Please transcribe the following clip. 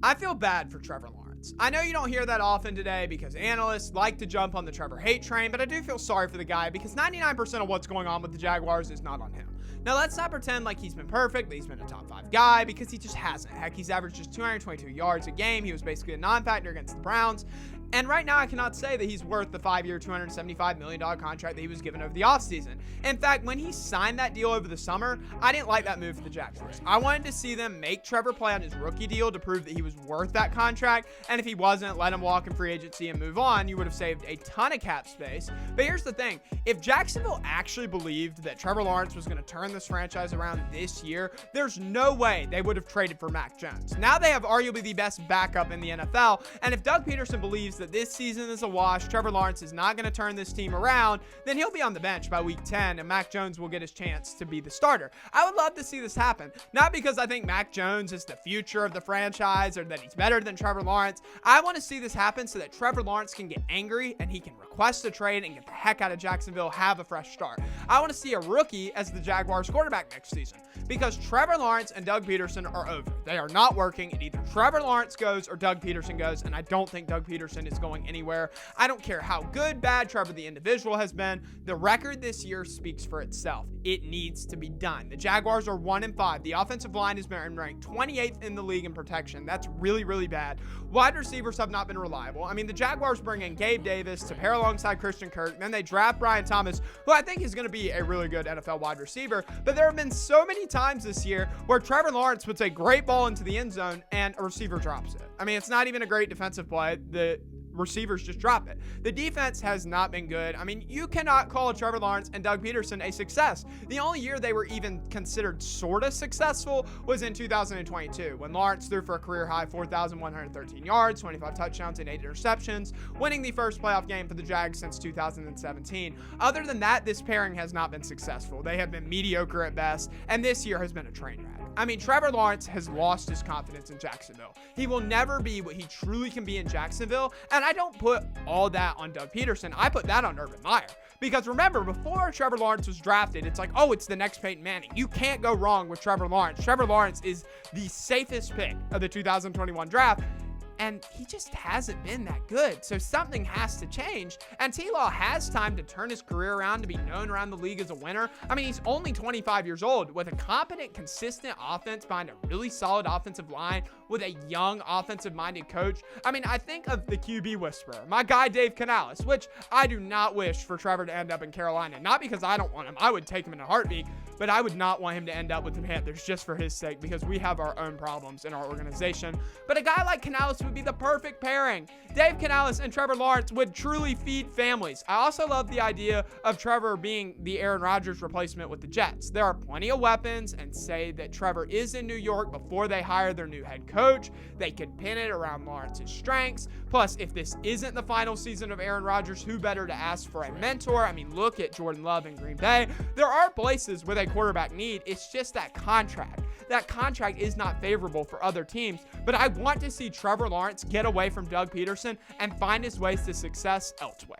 I feel bad for Trevor Lawrence. I know you don't hear that often today because analysts like to jump on the Trevor hate train, but I do feel sorry for the guy because 99% of what's going on with the Jaguars is not on him. Now, let's not pretend like he's been perfect, that he's been a top 5 guy, because he just hasn't. Heck, he's averaged just 222 yards a game. He was basically a non-factor against the Browns. And right now, I cannot say that he's worth the 5-year, $275 million contract that he was given over the offseason. In fact, when he signed that deal over the summer, I didn't like that move for the Jaguars. I wanted to see them make Trevor play on his rookie deal to prove that he was worth that contract. And if he wasn't, let him walk in free agency and move on. You would have saved a ton of cap space. But here's the thing. If Jacksonville actually believed that Trevor Lawrence was going to turn this franchise around this year, there's no way they would have traded for Mac Jones. Now they have arguably the best backup in the NFL. And if Doug Peterson believes that this season is a wash, Trevor Lawrence is not going to turn this team around, then he'll be on the bench by week 10 and Mac Jones will get his chance to be the starter. I would love to see this happen. Not because I think Mac Jones is the future of the franchise or that he's better than Trevor Lawrence. I want to see this happen so that Trevor Lawrence can get angry and he can request a trade and get the heck out of Jacksonville, have a fresh start. I want to see a rookie as the Jaguars quarterback next season because Trevor Lawrence and Doug Peterson are over. They are not working, and either Trevor Lawrence goes or Doug Peterson goes, and I don't think Doug Peterson is going anywhere. I don't care how good, bad Trevor the individual has been. The record this year speaks for itself. It needs to be done. The Jaguars are 1-5. The offensive line has been ranked 28th in the league in protection. That's really, really bad. Wide receivers have not been reliable. I mean, the Jaguars bring in Gabe Davis to pair alongside Christian Kirk. Then they draft Brian Thomas, who I think is going to be a really good NFL wide receiver. But there have been so many times this year where Trevor Lawrence puts a great ball into the end zone and a receiver drops it. I mean, it's not even a great defensive play. The receivers just drop it. The defense has not been good. I mean, you cannot call Trevor Lawrence and Doug Peterson a success. The only year they were even considered sort of successful was in 2022 when Lawrence threw for a career high 4,113 yards, 25 touchdowns, and 8 interceptions, winning the first playoff game for the Jags since 2017. Other than that, this pairing has not been successful. They have been mediocre at best, and this year has been a train wreck. I mean, Trevor Lawrence has lost his confidence in Jacksonville. He will never be what he truly can be in Jacksonville, and I don't put all that on Doug Peterson. I put that on Urban Meyer. Because remember, before Trevor Lawrence was drafted, it's like, oh, it's the next Peyton Manning. You can't go wrong with Trevor Lawrence. Trevor Lawrence is the safest pick of the 2021 draft. And he just hasn't been that good. So something has to change. And T-Law has time to turn his career around to be known around the league as a winner. I mean, he's only 25 years old with a competent, consistent offense behind a really solid offensive line with a young offensive-minded coach. I mean, I think of the QB whisperer, my guy Dave Canales, which I do not wish for Trevor to end up in Carolina. Not because I don't want him. I would take him in a heartbeat. But I would not want him to end up with the Panthers just for his sake because we have our own problems in our organization. But a guy like Canales would be the perfect pairing. Dave Canales and Trevor Lawrence would truly feed families. I also love the idea of Trevor being the Aaron Rodgers replacement with the Jets. There are plenty of weapons, and say that Trevor is in New York before they hire their new head coach. They could pin it around Lawrence's strengths. Plus, if this isn't the final season of Aaron Rodgers, who better to ask for a mentor? I mean, look at Jordan Love in Green Bay. There are places where they quarterback need. It's just that contract. That contract is not favorable for other teams, but I want to see Trevor Lawrence get away from Doug Peterson and find his ways to success elsewhere.